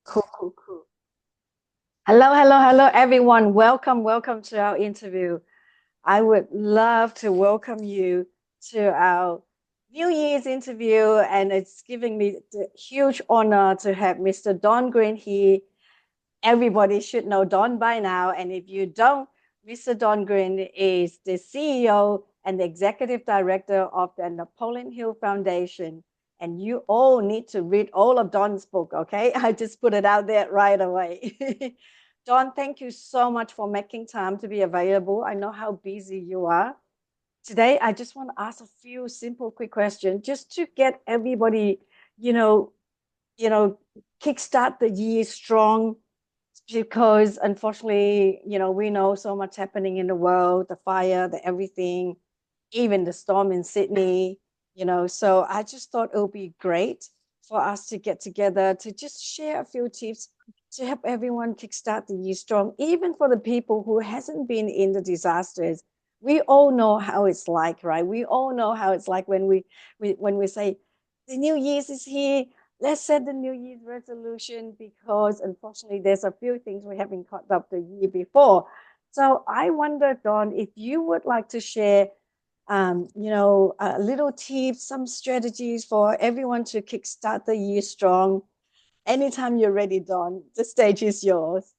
Cool, cool, cool. Hello, hello, hello, everyone. Welcome, welcome to our interview. I would love to welcome you to our New Year's interview, and it's giving me the huge honor to have Mr. Don Green here. Everybody should know Don by now, and if you don't, Mr. Don Green is the CEO and the executive director of the Napoleon Hill Foundation. And you all need to read all of Don's book, okay? I just put it out there right away. Don, thank you so much for making time to be available. I know how busy you are. Today, I just want to ask a few simple, quick questions just to get everybody, you know, you know, kickstart the year strong because unfortunately, we know so much happening in the world, the fire, the everything, even the storm in Sydney, So I just thought it would be great for us to get together to just share a few tips to help everyone kickstart the year strong, even for the people who hasn't been in the disasters. We all know how it's like, right? We all know how it's like when we say the New Year's is here. Let's set the New Year's resolution because unfortunately there's a few things we haven't caught up the year before. So I wonder, Don, if you would like to share little tips, some strategies for everyone to kickstart the year strong. Anytime you're ready, Don, the stage is yours.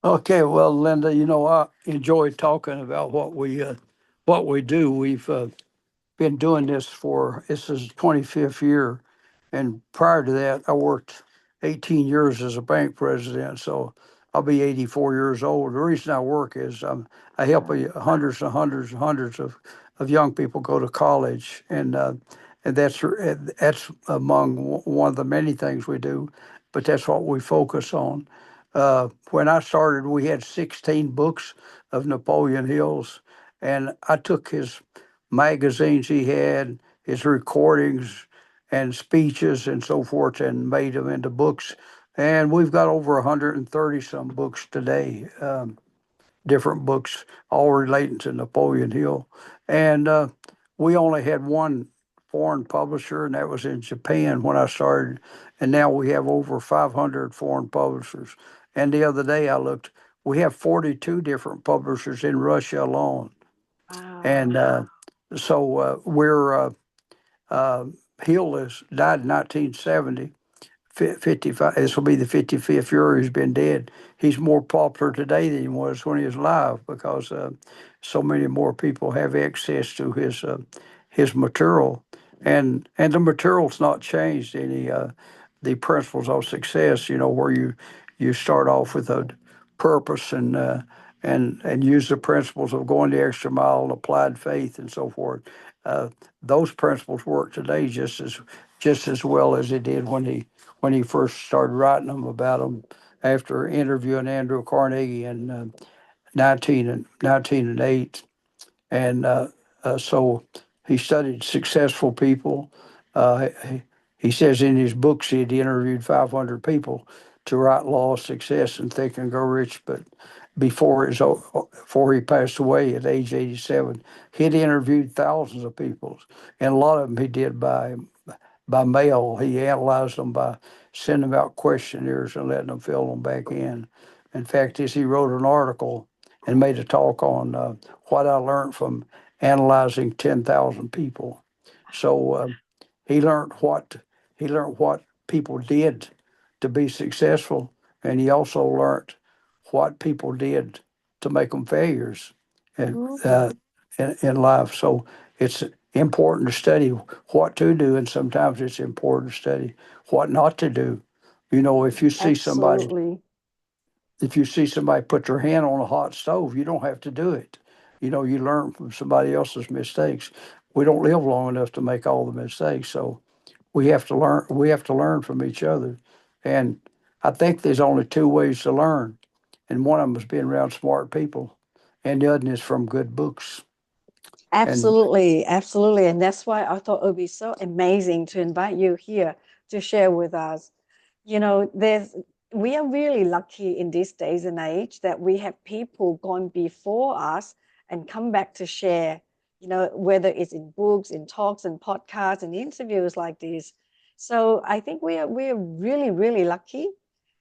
Okay, well, Linda, I enjoy talking about what we do. We've been doing this is 25th year, and prior to that, I worked 18 years as a bank president. So I'll be 84 years old. The reason I work is I help hundreds and hundreds and hundreds of young people go to college, and that's among one of the many things we do, but that's what we focus on. When I started, we had 16 books of Napoleon Hill's, and I took his magazines he had, his recordings and speeches and so forth, and made them into books. And we've got over 130 some books today, different books, all relating to Napoleon Hill. And we only had one foreign publisher, and that was in Japan when I started. And now we have over 500 foreign publishers. And the other day I looked, we have 42 different publishers in Russia alone. Wow. And we're uh, Hill has died in 1970, 55. This will be the 55th year he's been dead. He's more popular today than he was when he was alive because so many more people have access to his material, and the material's not changed any. The principles of success, where you start off with a purpose and use the principles of going the extra mile and applied faith and so forth. Uh, those principles work today just as well as they did when he first started writing them about them after interviewing Andrew Carnegie in 1908. And so he studied successful people. He says in his books he had interviewed 500 people to write Law of Success and Think and Grow Rich. But before he passed away at age 87, he'd interviewed thousands of people, and a lot of them he did by mail. He analyzed them by sending them out questionnaires and letting them fill them back in. In fact, he wrote an article and made a talk on what I learned from analyzing 10,000 people. So he learned what he learned what people did to be successful, and he also learned what people did to make them failures in, uh, Mhm. in life. So it's important to study what to do, and sometimes it's important to study what not to do. You know, Absolutely. if you see somebody put their hand on a hot stove, you don't have to do it. You learn from somebody else's mistakes. We don't live long enough to make all the mistakes, so we have to learn. We have to learn from each other, and I think there's only two ways to learn, and one of them is being around smart people, and the other is from good books. And Absolutely, absolutely. And that's why I thought it would be so amazing to invite you here to share with us. There's we are really lucky in these days and age that we have people gone before us and come back to share, whether it's in books, in talks and podcasts and interviews like this. So I think we are really, really lucky.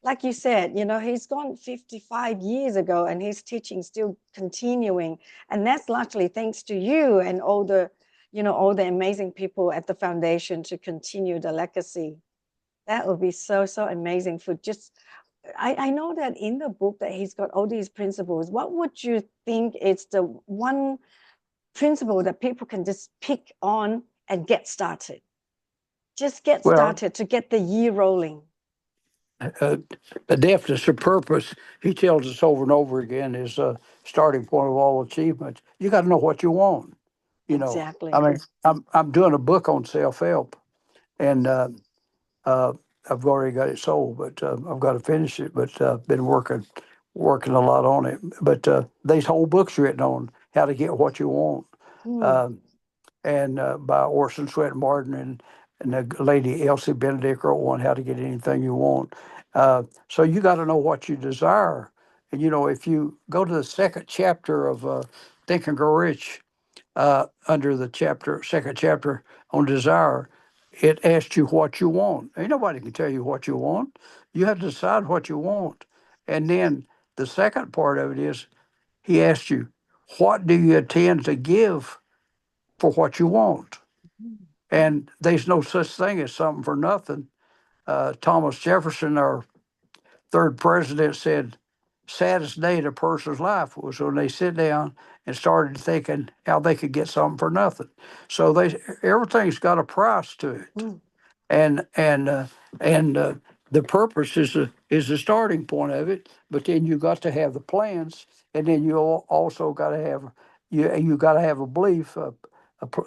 Like you said, he's gone 55 years ago and his teaching still continuing. And that's largely thanks to you and all the amazing people at the foundation to continue the legacy. That would be so, so amazing for just I know that in the book that he's got all these principles. What would you think is the one principle that people can just pick on and get started? Just get Well, started to get the year rolling. uh, the deftness of purpose, he tells us over and over again, is a starting point of all achievements. You got to know what you want. You know, I Exactly. mean, I'm doing a book on self help, and uh, I've already got it sold, but I've got to finish it. But been working a lot on it. But these whole books written on how to get what you want. Mm, Um, and by Orson Swett Martin and the lady Elsie Benedict wrote one, How to Get Anything You Want. So you got to know what you desire. And, if you go to the second chapter of Think and Grow Rich, under the second chapter on desire, it asks you what you want. Ain't nobody can tell you what you want. You have to decide what you want. And then the second part of it is he asks you, what do you intend to give for what you want? mm, And there's no such thing as something for nothing. Thomas Jefferson, our third president, said, saddest day in a person's life was when they sit down and started thinking how they could get something for nothing. So everything's got a price to it, mm. and the purpose is the starting point of it. But then you got to have the plans, and then you also got to have you got to have a belief,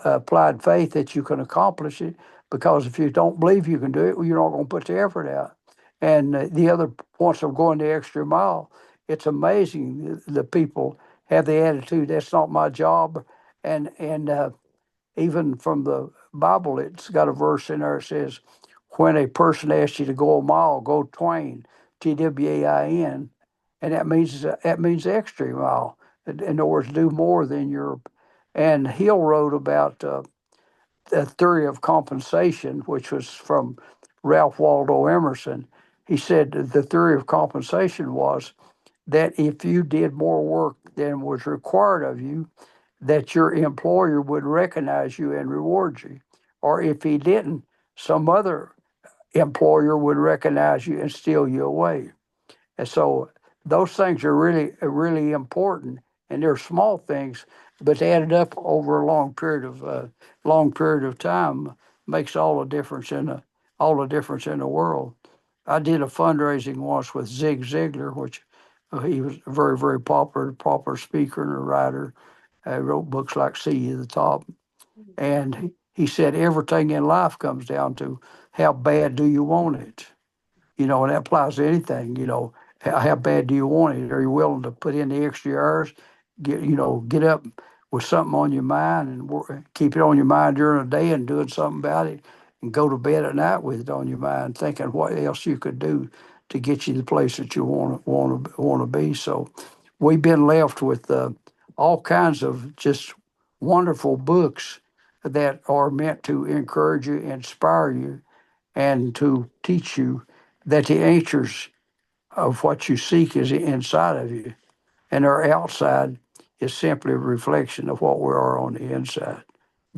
applied faith that you can accomplish it. Because if you don't believe you can do it, well, you're not going to put the effort out. And the other points of going the extra mile, it's amazing the people have the attitude that's not my job, and even from the Bible, it's got a verse in there that says, when a person asks you to go a mile, go twain, TWAIN, and that means extra mile. In other words, do more than your. And Hill wrote about the theory of compensation, which was from Ralph Waldo Emerson. He said the theory of compensation was that if you did more work than was required of you, that your employer would recognize you and reward you. Or if he didn't, some other employer would recognize you and steal you away. And so those things are really important, and they're small things, but added up over a long period of time makes all the difference in the world. I did a fundraising once with Zig Ziglar, which he was a very very popular speaker and a writer. Wrote books like See You the Top, and he said everything in life comes down to how bad do you want it. And that applies to anything. How bad do you want it? Are you willing to put in the extra hours? Get up with something on your mind and keep it on your mind during the day and doing something about it, and go to bed at night with it on your mind, thinking what else you could do to get you the place that you want to be. So we've been left with all kinds of just wonderful books that are meant to encourage you, inspire you, and to teach you that the answers of what you seek is inside of you, and our outside is simply a reflection of what we are on the inside,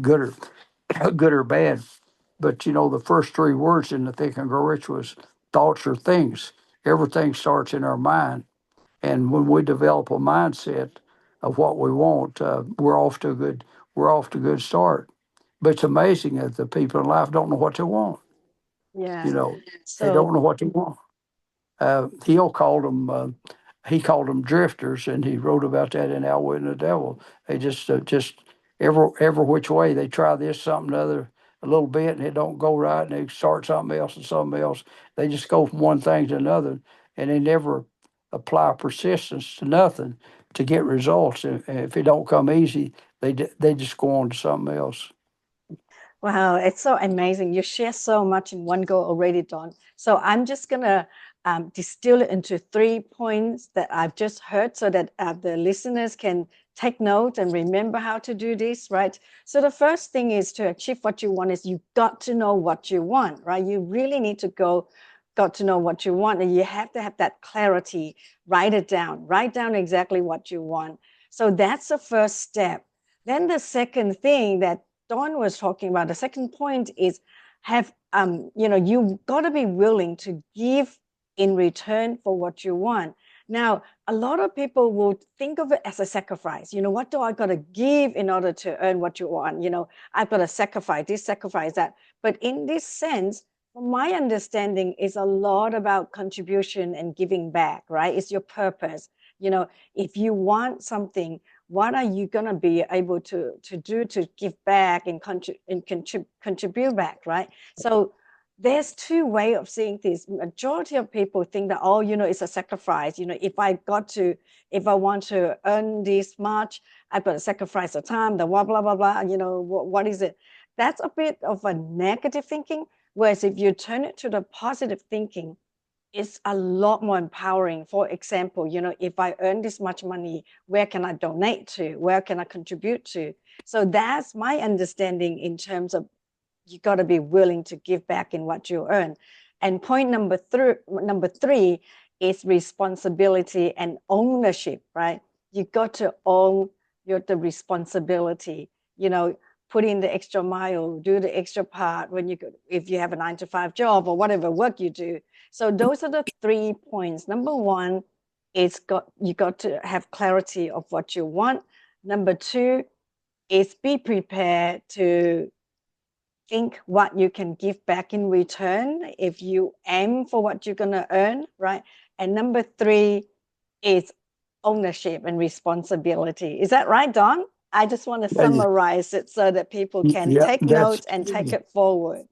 good or good or bad. But the first three words in the Think and Grow Rich was thoughts or things. Everything starts in our mind, and when we develop a mindset of what we want, we're off to a good start. But it's amazing that the people in life don't know what they want. You Yeah. know, they So don't know what they want. He called them drifters, and he wrote about that in Outwitting the Devil. They just every which way they try this something other a little bit, and it don't go right, and they start something else and something else. They just go from one thing to another, and they never apply persistence to nothing to get results. And if it don't come easy, they just go on to something else. wow, it's so amazing. You share so much in one go already, Don. So I'm just gonna distill it into 3 points that I've just heard, so that the listeners can take note and remember how to do this, right? So the first thing is to achieve what you want is you got to know what you want, right? You really need to got to know what you want, and you have to have that clarity. Write down exactly what you want. So that's the first step. Then the second thing that Dawn was talking about, the second point is have you got to be willing to give in return for what you want. Now, a lot of people will think of it as a sacrifice. What do I got to give in order to earn what you want? I've got to sacrifice this, sacrifice that. But in this sense, from my understanding, is a lot about contribution and giving back, right? It's your purpose. If you want something, what are you going to be able to do to give back and contribute back, right? So there's two way of seeing this. Majority of people think that, oh, it's a sacrifice. If I want to earn this much, I've got to sacrifice the time, the blah blah blah blah. What is it? That's a bit of a negative thinking. Whereas if you turn it to the positive thinking, it's a lot more empowering. For example, if I earn this much money, where can I donate to? Where can I contribute to? So that's my understanding in terms of you got to be willing to give back in what you earn. And point number three is responsibility and ownership, right? You got to own the responsibility. Put in the extra mile, do the extra part if you have a 9 to 5 job or whatever work you do. So those are the 3 points. Number one, you got to have clarity of what you want. Number two is be prepared to think what you can give back in return if you aim for what you're going to earn, right? And number three is ownership and responsibility. Is that right, Don? I just want to Yeah, summarize it so that people can yeah, take notes and take it forward.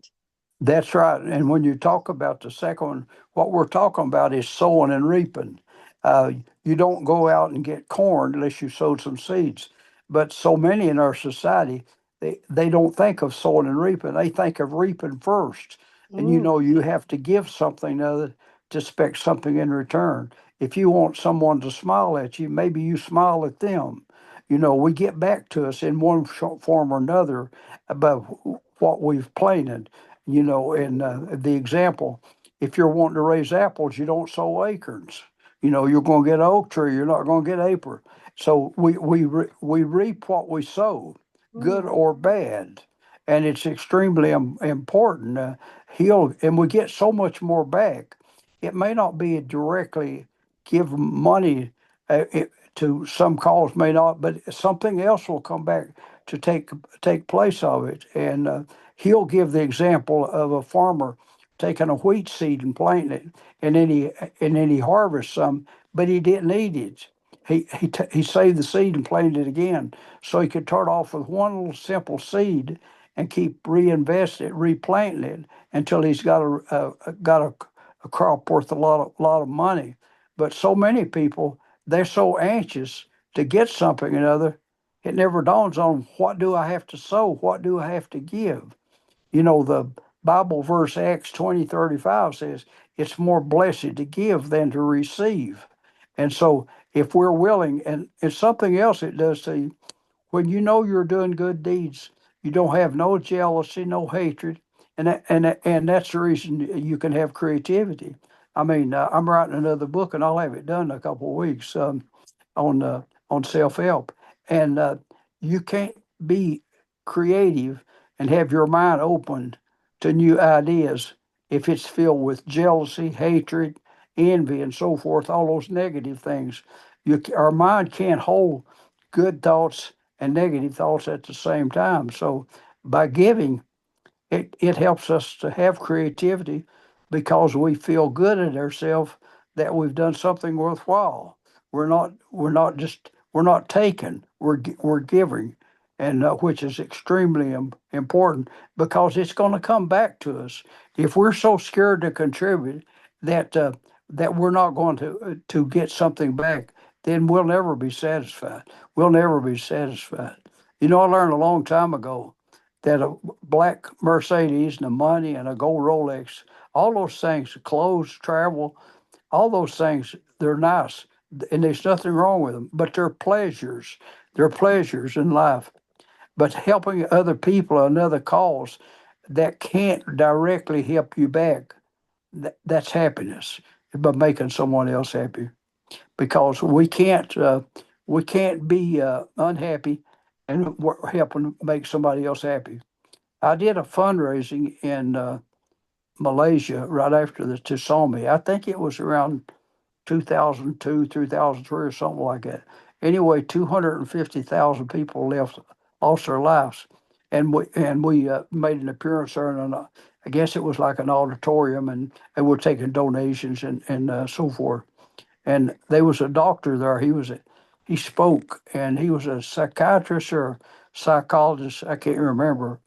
that's right. And when you talk about the second one, what we're talking about is sowing and reaping. Uh, you don't go out and get corn unless you sow some seeds. But so many in our society, they don't think of sowing and reaping. They think of reaping first. And Mm, you have to give something other to expect something in return. If you want someone to smile at you, maybe you smile at them. We get back to us in one form or another about what we've planted. And the example, if you're wanting to raise apples, you don't sow acorns. You're going to get an oak tree. You're not going to get apple. So we reap what we sow, good mm, or bad, and it's extremely important. And we get so much more back. It may not be directly give money to some cause, may not, but something else will come back to take place of it. And he'll give the example of a farmer taking a wheat seed and planting it, and then he harvests some, but he didn't eat it. He saved the seed and planted it again, so he could start off with one little simple seed and keep reinvesting it, replanting it until he's got a crop worth a lot of money. But so many people, they're so anxious to get something or another, it never dawns on them, what do I have to sow? What do I have to give? The Bible verse Acts 20:35 says it's more blessed to give than to receive. And so if we're willing, and something else it does to you, when you know you're doing good deeds, you don't have no jealousy, no hatred, and that's the reason you can have creativity. I mean, I'm writing another book, and I'll have it done in a couple of weeks on self help, and you can't be creative and have your mind open to new ideas if it's filled with jealousy, hatred, envy, and so forth. All those negative things. Our mind can't hold good thoughts and negative thoughts at the same time. So by giving, it helps us to have creativity because we feel good at ourselves that we've done something worthwhile. We're not taking, we're giving, and which is extremely important because it's going to come back to us. If we're so scared to contribute that we're not going to get something back, then we'll never be satisfied. We'll never be satisfied. I learned a long time ago that a black Mercedes and the money and a gold Rolex, all those things, clothes, travel, all those things, they're nice and there's nothing wrong with them, but they're pleasures. their pleasures in life. But helping other people, another cause that can't directly help you back, that's happiness by making someone else happy. Because we can't be unhappy and helping make somebody else happy. I did a fundraising in Malaysia right after the tsunami. I think it was around 2002, 2003, or something like that. Anyway, 250,000 people lost their lives, and we made an appearance there, and I guess it was like an auditorium, and we're taking donations and so forth. And there was a doctor there. He spoke, and he was a psychiatrist or psychologist. I can't remember,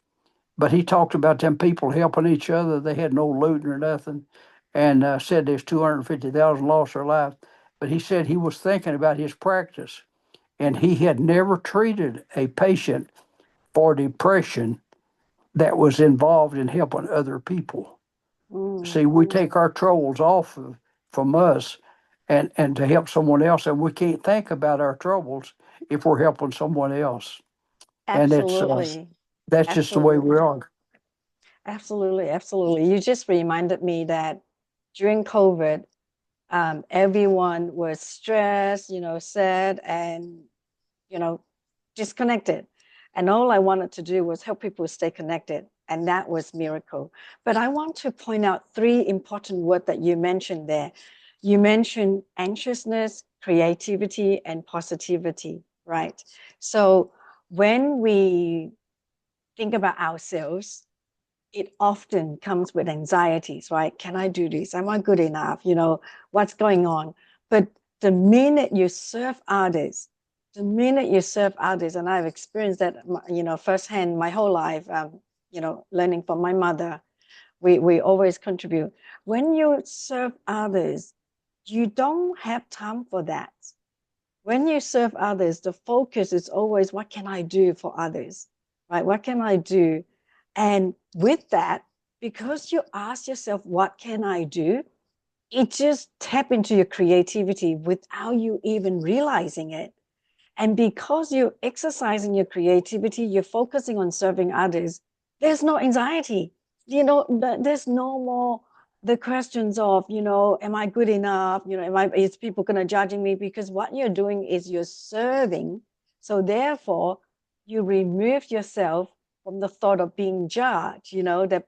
but he talked about them people helping each other. They had no looting or nothing, and said there's 250,000 lost their life. But he said he was thinking about his practice, and he had never treated a patient for depression that was involved in helping other people. Mm, See, we take our troubles from us and to help someone else, and we can't think about our troubles if we're helping someone else. And absolutely. that's just the way Absolutely. we are. Absolutely. Absolutely. You just reminded me that during COVID, everyone was stressed, sad and, you know, disconnected. And all I wanted to do was help people stay connected. And that was miracle. But I want to point out three important words that you mentioned there. You mentioned anxiousness, creativity, and positivity, right? So when we think about ourselves, it often comes with anxieties, right? Can I do this? Am I good enough? What's going on? But the minute you serve others, and I've experienced that, firsthand my whole life, learning from my mother, we always contribute. When you serve others, you don't have time for that. When you serve others, the focus is always, what can I do for others? Right? What can I do? And with that, because you ask yourself, what can I do? It just tap into your creativity without you even realizing it. And because you're exercising your creativity, you're focusing on serving others, there's no anxiety. There's no more the questions of, am I good enough? Is people going to judging me? Because what you're doing is you're serving. So therefore, you remove yourself from the thought of being judged, that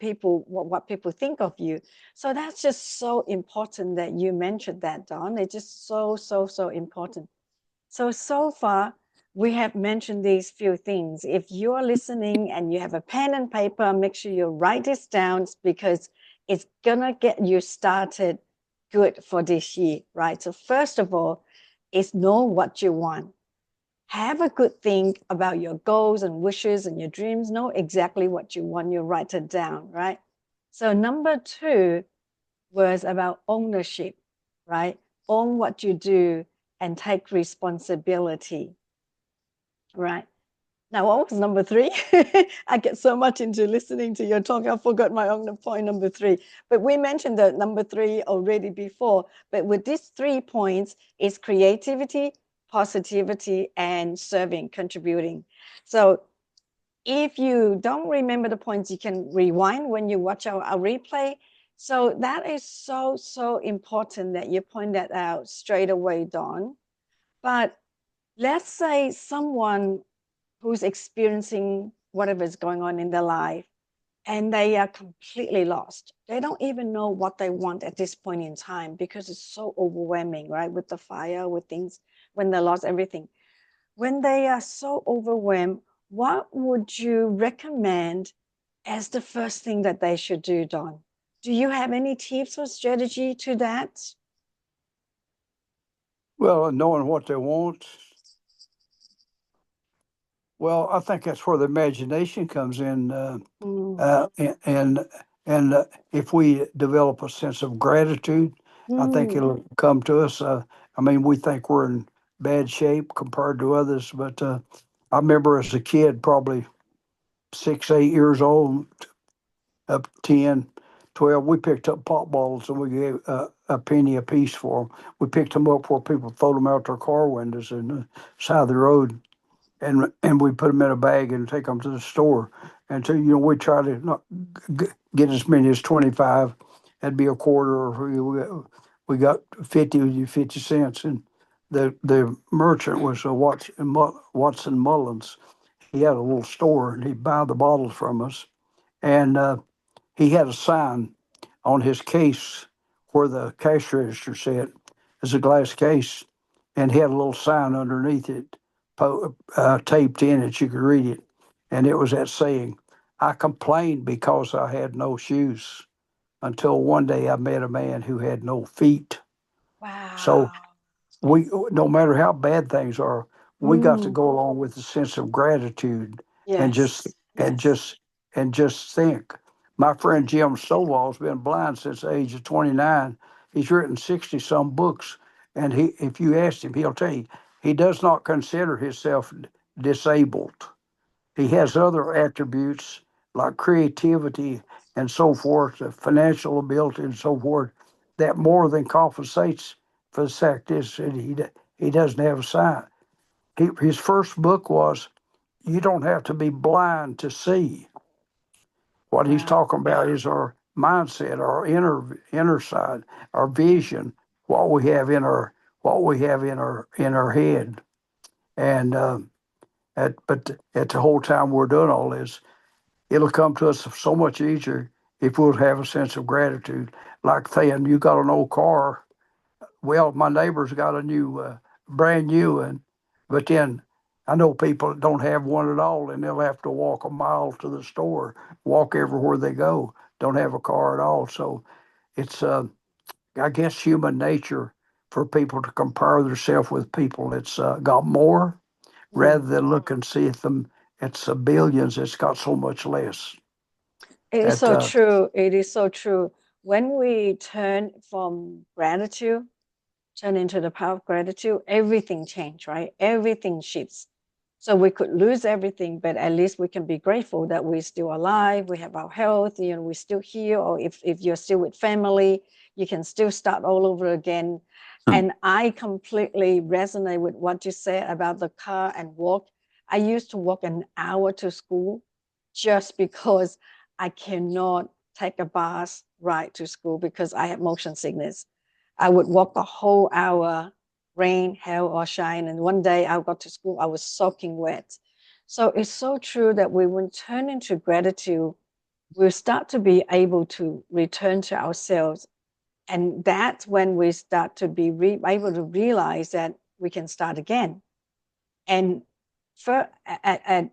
what people think of you. So that's just so important that you mentioned that, Don. It's just so, so, so important. So far, we have mentioned these few things. If you're listening and you have a pen and paper, make sure you write this down because it's going to get you started good for this year, right? So, first of all, is know what you want. Have a good think about your goals and wishes and your dreams. Know exactly what you want. You write it down, right? So, number two was about ownership, right? Own what you do and take responsibility, right? Now, what was number three? I get so much into listening to your talk, I forgot my own point number three. But we mentioned the number three already before. But with these 3 points, is creativity, positivity, and serving, contributing. So if you don't remember the points, you can rewind when you watch our replay. So that is so, so important that you point that out straight away, Dawn. But let's say someone who's experiencing whatever is going on in their life and they are completely lost. They don't even know what they want at this point in time because it's so overwhelming, right? With the fire, with things, when they lost everything. When they are so overwhelmed, what would you recommend as the first thing that they should do, Don? Do you have any tips or strategy to that? Well, knowing what they want, well, I think that's where the imagination comes in, Mm, uh, and and, and if we develop a sense of gratitude, I think mm, it'll come to us. I mean, we think we're in bad shape compared to others, but I remember as a kid, probably 6, 8 years old, up 10, 12, we picked up pop bottles and we gave a penny a piece for them. We picked them up where people throwed them out their car windows and the side of the road. and we put them in a bag and take them to the store. And so we try to not get as many as 25. That'd be a quarter, or we got 50 cents. And the merchant was a Watson Mullins. He had a little store, and he'd buy the bottles from us. And he had a sign on his case where the cash register said, "It's a glass case," and he had a little sign underneath it, taped in that you could read it, and it was that saying, "I complained because I had no shoes until one day I met a man who had no feet." So Wow. we, no matter how bad things are, we got to Mm, go along with a sense of gratitude and just yes. and Yes. just and just think. My friend Jim Stovall's been blind since the age of 29. He's written 60 some books, and if you ask him, he'll tell you he does not consider himself disabled. He has other attributes like creativity and so forth, financial ability and so forth, that more than compensates for the fact is that he doesn't have a sight. His first book was "You Don't Have to Be Blind to See." What he's Wow. talking about is our mindset, our inner side, our vision, what we have in our head, and but at the whole time we're doing all this, it'll come to us so much easier if we'll have a sense of gratitude. Like saying, "You got an old car." Well, my neighbor's got a brand new one, but then I know people that don't have one at all, and they'll have to walk a mile to the store, walk everywhere they go, don't have a car at all. So it's, I guess, human nature for people to compare themselves with people that's got more, rather Mm. than look and see at them. It's billions. It's got so much less. It is That so true. It is so true. When we turn from gratitude, turn into the power of gratitude, everything change, right? Everything shifts. So we could lose everything, but at least we can be grateful that we're still alive, we have our health, we're still here, or if you're still with family, you can still start all over again. And I completely resonate with what you said about the car and walk. I used to walk an hour to school just because I cannot take a bus ride to school because I have motion sickness. I would walk a whole hour, rain, hail, or shine. And one day I got to school, I was soaking wet. So it's so true that we will turn into gratitude, we'll start to be able to return to ourselves. And that's when we start to be able to realize that we can start again. And at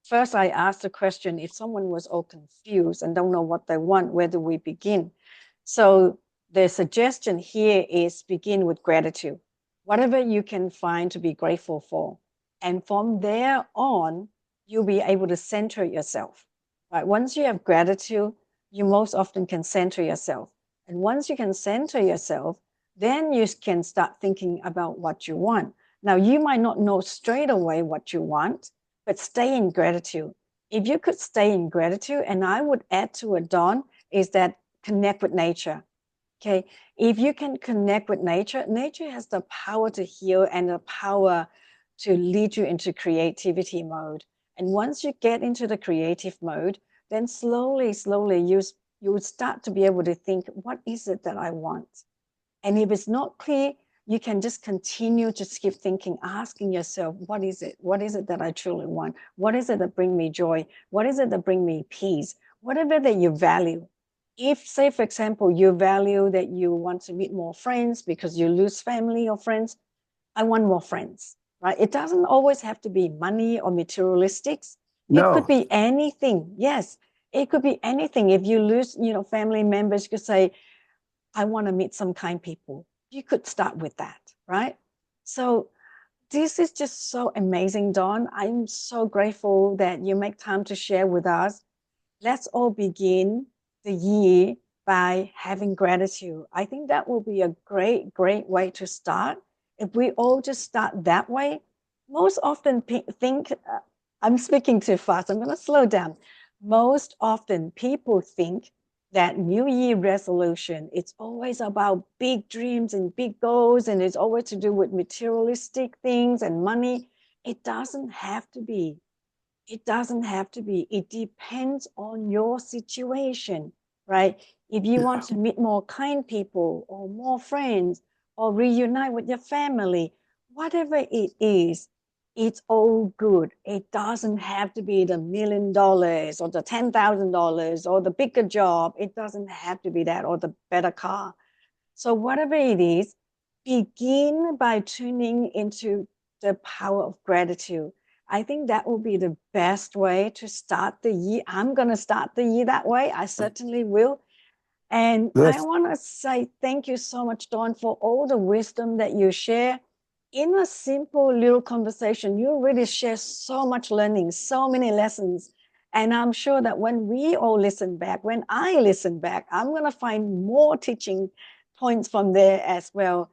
first, I asked the question if someone was all confused and don't know what they want, where do we begin? So the suggestion here is begin with gratitude, whatever you can find to be grateful for. And from there on, you'll be able to center yourself. Right? Once you have gratitude, you most often can center yourself. And once you can center yourself, then you can start thinking about what you want. Now, you might not know straight away what you want, but stay in gratitude. If you could stay in gratitude, and I would add to it, Don, is that connect with nature. Okay. If you can connect with nature, nature has the power to heal and the power to lead you into creativity mode. And once you get into the creative mode, then slowly, slowly, you would start to be able to think, what is it that I want? And if it's not clear, you can just continue to keep thinking, asking yourself, what is it? What is it that I truly want? What is it that bring me joy? What is it that bring me peace? Whatever that you value. If, say, for example, you value that you want to meet more friends because you lose family or friends, I want more friends, right? It doesn't always have to be money or materialistics. It could no, be anything. Yes, it could be anything. If you lose, family members, you could say, I want to meet some kind people. You could start with that, right? So this is just so amazing, Don. I'm so grateful that you make time to share with us. Let's all begin the year by having gratitude. I think that will be a great, great way to start. If we all just start that way, most often think, I'm speaking too fast, I'm going to slow down. Most often people think that New Year resolution, it's always about big dreams and big goals, and it's always to do with materialistic things and money. It doesn't have to be. It doesn't have to be. It depends on your situation, right? If you want to meet more kind people or more friends or reunite with your family, whatever it is, it's all good. It doesn't have to be the $1 million or the $10,000 or the bigger job. It doesn't have to be that or the better car. So, whatever it is, begin by tuning into the power of gratitude. I think that will be the best way to start the year. I'm going to start the year that way. I certainly will. And I That's want to say thank you so much, Dawn, for all the wisdom that you share. In a simple little conversation, you really share so much learning, so many lessons. And I'm sure that when we all listen back, when I listen back, I'm going to find more teaching points from there as well.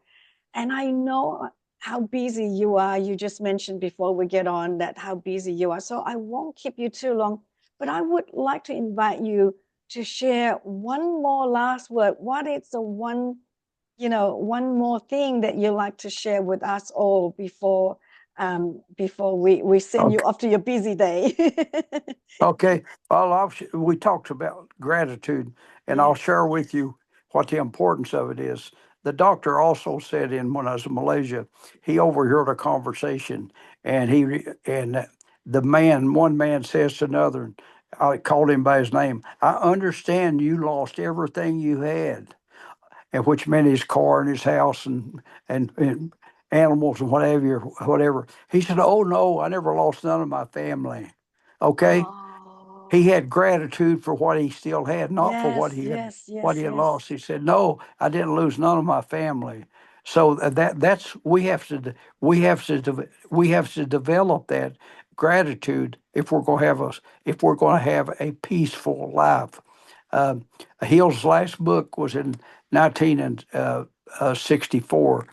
And I know how busy you are. You just mentioned before we get on that how busy you are. So I won't keep you too long, but I would like to invite you to share one more last word. What is the one, one more thing that you like to share with us all before we send you okay. off to your busy day? Okay. Well, we talked about gratitude, and I'll Yes. share with you what the importance of it is. The doctor also said when I was in Malaysia, he overheard a conversation, and one man says to another, I called him by his name. I understand you lost everything you had, and which meant his car and his house and animals and whatever. He said, "Oh no, I never lost none of my family." Okay, he Oh, had gratitude for what he still had, not for yes, yes, what yes, he had yes. lost. He said, "No, I didn't lose none of my family." So that's we have to develop that gratitude if we're going to have a peaceful life. Um, Hill's last book was in 1964.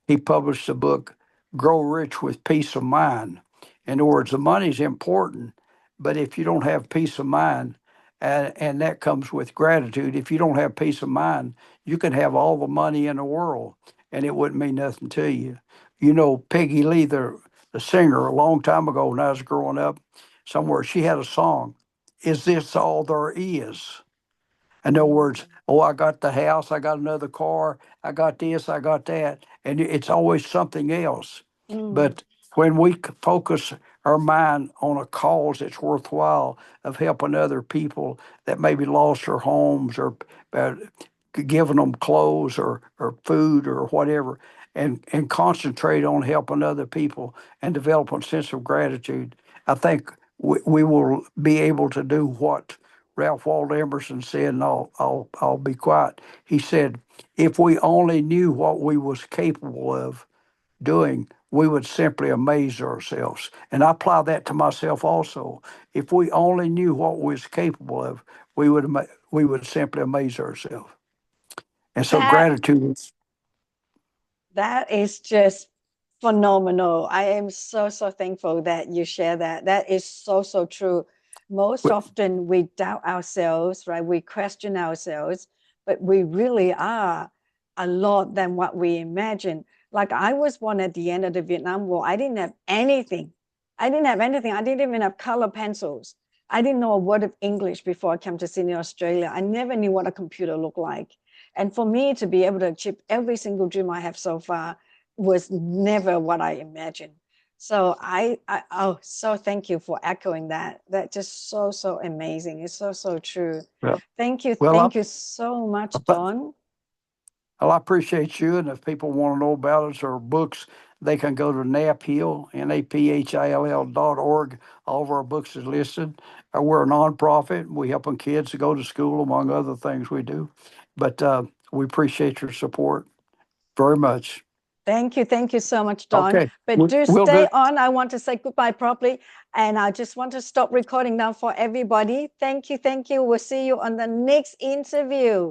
He published a book, Grow Rich with Peace of Mind. In other words, the money's important, but if you don't have peace of mind, and that comes with gratitude, if you don't have peace of mind, you can have all the money in the world and it wouldn't mean nothing to you. You know, Peggy Lee, the singer, a long time ago when I was growing up, somewhere, she had a song, Is This All There Is? In other words, Mm, oh, I got the house, I got another car, I got this, I got that, and it's always something else. mm, But when we focus our mind on a cause that's worthwhile of helping other people that maybe lost their homes or uh, giving them clothes or food or whatever, and concentrate on helping other people and developing a sense of gratitude, I think we will be able to do what Ralph Waldo Emerson said, and I'll be quiet. He said, if we only knew what we was capable of doing, we would simply amaze ourselves. And I apply that to myself also. If we only knew what we was capable of, we would simply amaze ourselves. And so that gratitude. That is just phenomenal. I am so, so thankful that you share that. That is so, so true. Most often we doubt ourselves, right? We question ourselves, but we really are a lot than what we imagine. Like I was born at the end of the Vietnam War. I didn't have anything. I didn't have anything. I didn't even have color pencils. I didn't know a word of English before I came to Sydney, Australia. I never knew what a computer looked like. And for me to be able to achieve every single dream I have so far was never what I imagined. So so thank you for echoing that. That just so, so amazing. It's so, so true. Well, well, Thank you so much, Don. I appreciate you. And if people want to know about us or books, they can go to NAPHIL, NAPHILL.org. All of our books is listed. We're a nonprofit. We helping kids to go to school, among other things we do. But we appreciate your support very much. Thank you so much, Don. Okay, But do we'll stay do. on. I want to say goodbye properly. And I just want to stop recording now for everybody. Thank you. Thank you. We'll see you on the next interview.